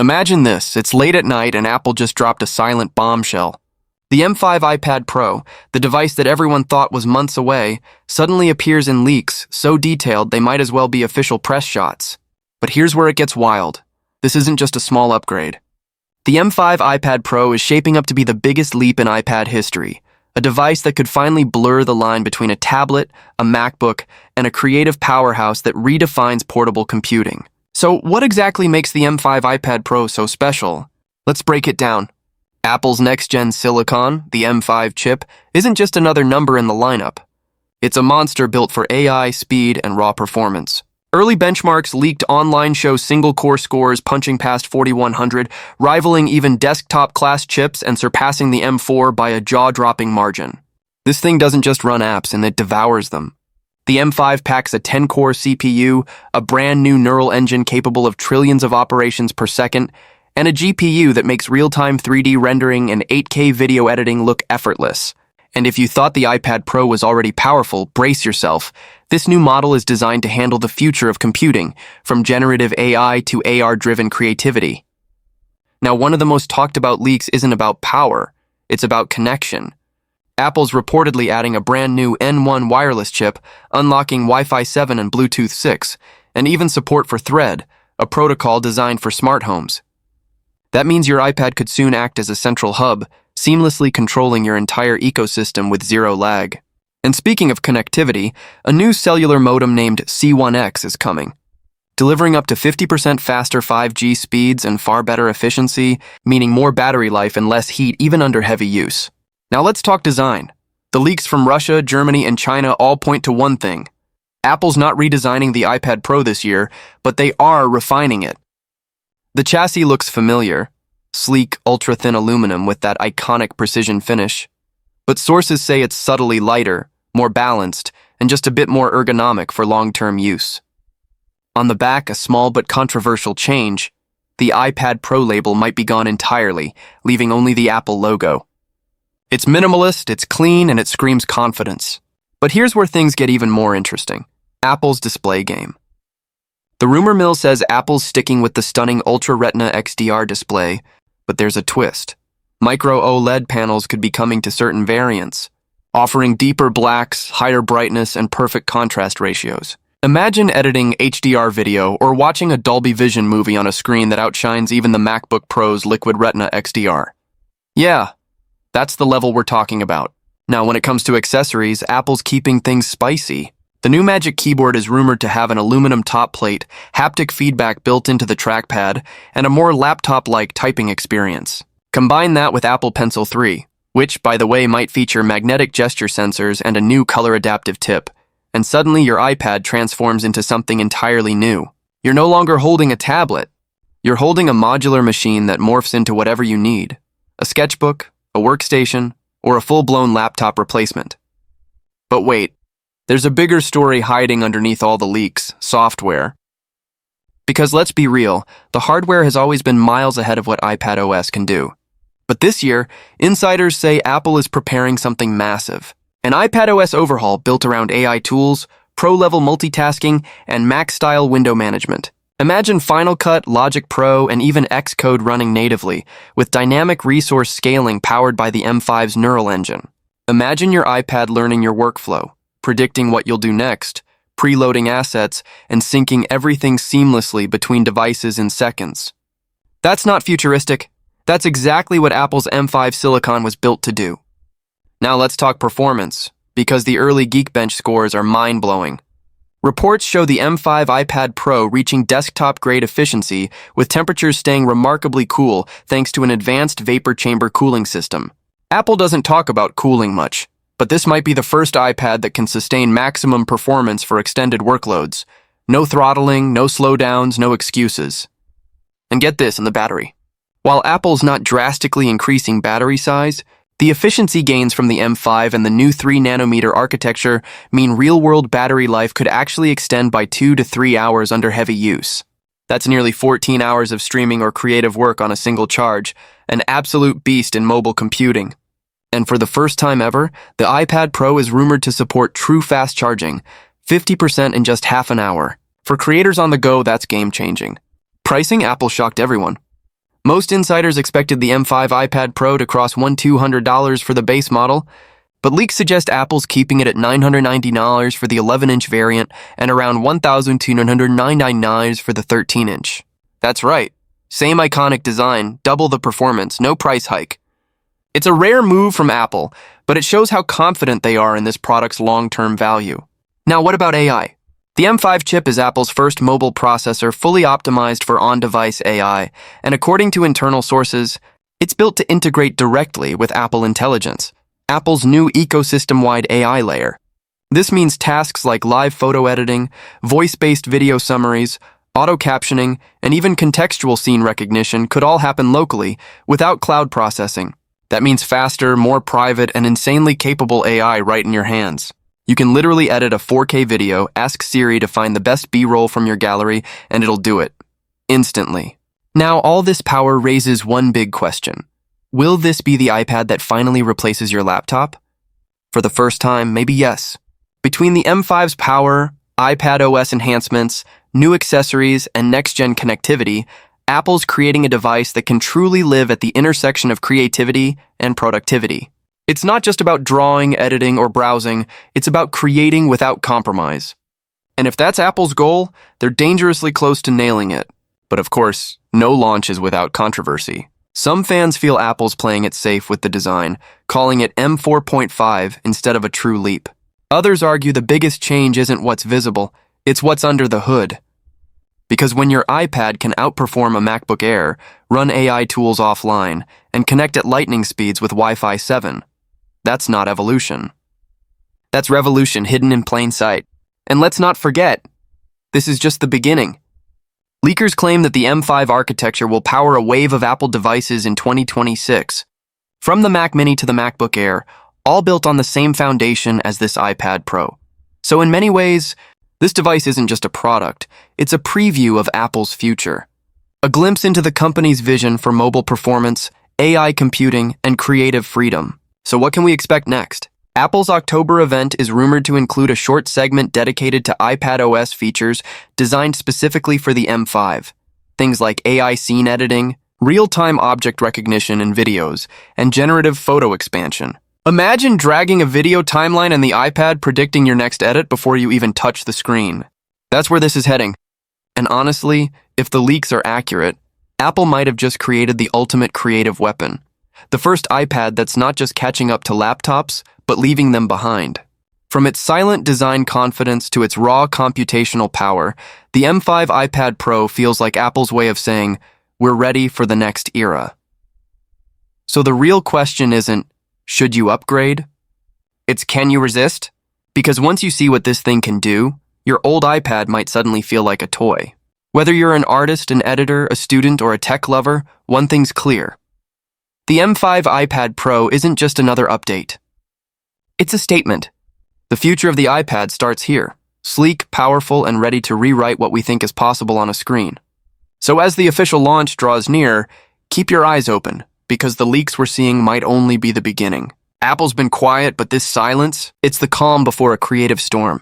Imagine this, it's late at night and Apple just dropped a silent bombshell. The M5 iPad Pro, the device that everyone thought was months away, suddenly appears in leaks so detailed they might as well be official press shots. But here's where it gets wild. This isn't just a small upgrade. The M5 iPad Pro is shaping up to be the biggest leap in iPad history, a device that could finally blur the line between a tablet, a MacBook, and a creative powerhouse that redefines portable computing. So what exactly makes the M5 iPad Pro so special? Let's break it down. Apple's next-gen silicon, the M5 chip, isn't just another number in the lineup. It's a monster built for AI, speed, and raw performance. Early benchmarks leaked online show single-core scores punching past 4100, rivaling even desktop-class chips and surpassing the M4 by a jaw-dropping margin. This thing doesn't just run apps, and it devours them. The M5 packs a 10-core CPU, a brand-new neural engine capable of trillions of operations per second, and a GPU that makes real-time 3D rendering and 8K video editing look effortless. And if you thought the iPad Pro was already powerful, brace yourself. This new model is designed to handle the future of computing, from generative AI to AR-driven creativity. Now, one of the most talked about leaks isn't about power, it's about connection. Apple's reportedly adding a brand new N1 wireless chip, unlocking Wi-Fi 7 and Bluetooth 6, and even support for Thread, a protocol designed for smart homes. That means your iPad could soon act as a central hub, seamlessly controlling your entire ecosystem with zero lag. And speaking of connectivity, a new cellular modem named C1X is coming. Delivering up to 50% faster 5G speeds and far better efficiency, meaning more battery life and less heat even under heavy use. Now let's talk design. The leaks from Russia, Germany, and China all point to one thing. Apple's not redesigning the iPad Pro this year, but they are refining it. The chassis looks familiar, sleek, ultra-thin aluminum with that iconic precision finish. But sources say it's subtly lighter, more balanced, and just a bit more ergonomic for long-term use. On the back, a small but controversial change. The iPad Pro label might be gone entirely, leaving only the Apple logo. It's minimalist, it's clean, and it screams confidence. But here's where things get even more interesting. Apple's display game. The rumor mill says Apple's sticking with the stunning Ultra Retina XDR display, but there's a twist. Micro OLED panels could be coming to certain variants, offering deeper blacks, higher brightness, and perfect contrast ratios. Imagine editing HDR video or watching a Dolby Vision movie on a screen that outshines even the MacBook Pro's Liquid Retina XDR. Yeah, that's the level we're talking about. Now, when it comes to accessories, Apple's keeping things spicy. The new Magic Keyboard is rumored to have an aluminum top plate, haptic feedback built into the trackpad, and a more laptop-like typing experience. Combine that with Apple Pencil 3, which, by the way, might feature magnetic gesture sensors and a new color-adaptive tip, and suddenly your iPad transforms into something entirely new. You're no longer holding a tablet. You're holding a modular machine that morphs into whatever you need. A sketchbook, a workstation, or a full-blown laptop replacement. But wait. There's a bigger story hiding underneath all the leaks, software. Because let's be real, the hardware has always been miles ahead of what iPadOS can do. But this year, insiders say Apple is preparing something massive. An iPadOS overhaul built around AI tools, pro-level multitasking, and Mac-style window management. Imagine Final Cut, Logic Pro, and even Xcode running natively, with dynamic resource scaling powered by the M5's neural engine. Imagine your iPad learning your workflow, predicting what you'll do next, preloading assets, and syncing everything seamlessly between devices in seconds. That's not futuristic. That's exactly what Apple's M5 Silicon was built to do. Now let's talk performance, because the early Geekbench scores are mind-blowing. Reports show the M5 iPad Pro reaching desktop-grade efficiency, with temperatures staying remarkably cool thanks to an advanced vapor chamber cooling system. Apple doesn't talk about cooling much, but this might be the first iPad that can sustain maximum performance for extended workloads. No throttling, no slowdowns, no excuses. And get this in the battery. While Apple's not drastically increasing battery size, the efficiency gains from the M5 and the new 3nm architecture mean real-world battery life could actually extend by 2 to 3 hours under heavy use. That's nearly 14 hours of streaming or creative work on a single charge, an absolute beast in mobile computing. And for the first time ever, the iPad Pro is rumored to support true fast charging, 50% in just half an hour. For creators on the go, that's game-changing. Pricing, Apple shocked everyone. Most insiders expected the M5 iPad Pro to cross $1,200 for the base model, but leaks suggest Apple's keeping it at $990 for the 11-inch variant and around $1,299 for the 13-inch. That's right. Same iconic design, double the performance, no price hike. It's a rare move from Apple, but it shows how confident they are in this product's long-term value. Now, what about AI? The M5 chip is Apple's first mobile processor fully optimized for on-device AI, and according to internal sources, it's built to integrate directly with Apple Intelligence, Apple's new ecosystem-wide AI layer. This means tasks like live photo editing, voice-based video summaries, auto-captioning, and even contextual scene recognition could all happen locally without cloud processing. That means faster, more private, and insanely capable AI right in your hands. You can literally edit a 4K video, ask Siri to find the best B-roll from your gallery, and it'll do it. Instantly. Now, all this power raises one big question. Will this be the iPad that finally replaces your laptop? For the first time, maybe yes. Between the M5's power, iPadOS enhancements, new accessories, and next-gen connectivity, Apple's creating a device that can truly live at the intersection of creativity and productivity. It's not just about drawing, editing, or browsing, it's about creating without compromise. And if that's Apple's goal, they're dangerously close to nailing it. But of course, no launch is without controversy. Some fans feel Apple's playing it safe with the design, calling it M4.5 instead of a true leap. Others argue the biggest change isn't what's visible, it's what's under the hood. Because when your iPad can outperform a MacBook Air, run AI tools offline, and connect at lightning speeds with Wi-Fi 7, that's not evolution. That's revolution hidden in plain sight. And let's not forget, this is just the beginning. Leakers claim that the M5 architecture will power a wave of Apple devices in 2026. From the Mac Mini to the MacBook Air, all built on the same foundation as this iPad Pro. So in many ways, this device isn't just a product, it's a preview of Apple's future. A glimpse into the company's vision for mobile performance, AI computing, and creative freedom. So what can we expect next? Apple's October event is rumored to include a short segment dedicated to iPadOS features designed specifically for the M5. Things like AI scene editing, real-time object recognition in videos, and generative photo expansion. Imagine dragging a video timeline and the iPad predicting your next edit before you even touch the screen. That's where this is heading. And honestly, if the leaks are accurate, Apple might have just created the ultimate creative weapon. The first iPad that's not just catching up to laptops, but leaving them behind. From its silent design confidence to its raw computational power, the M5 iPad Pro feels like Apple's way of saying, we're ready for the next era. So the real question isn't, should you upgrade? It's, can you resist? Because once you see what this thing can do, your old iPad might suddenly feel like a toy. Whether you're an artist, an editor, a student, or a tech lover, one thing's clear. The M5 iPad Pro isn't just another update. It's a statement. The future of the iPad starts here, sleek, powerful, and ready to rewrite what we think is possible on a screen. So as the official launch draws near, keep your eyes open, because the leaks we're seeing might only be the beginning. Apple's been quiet, but this silence, it's the calm before a creative storm.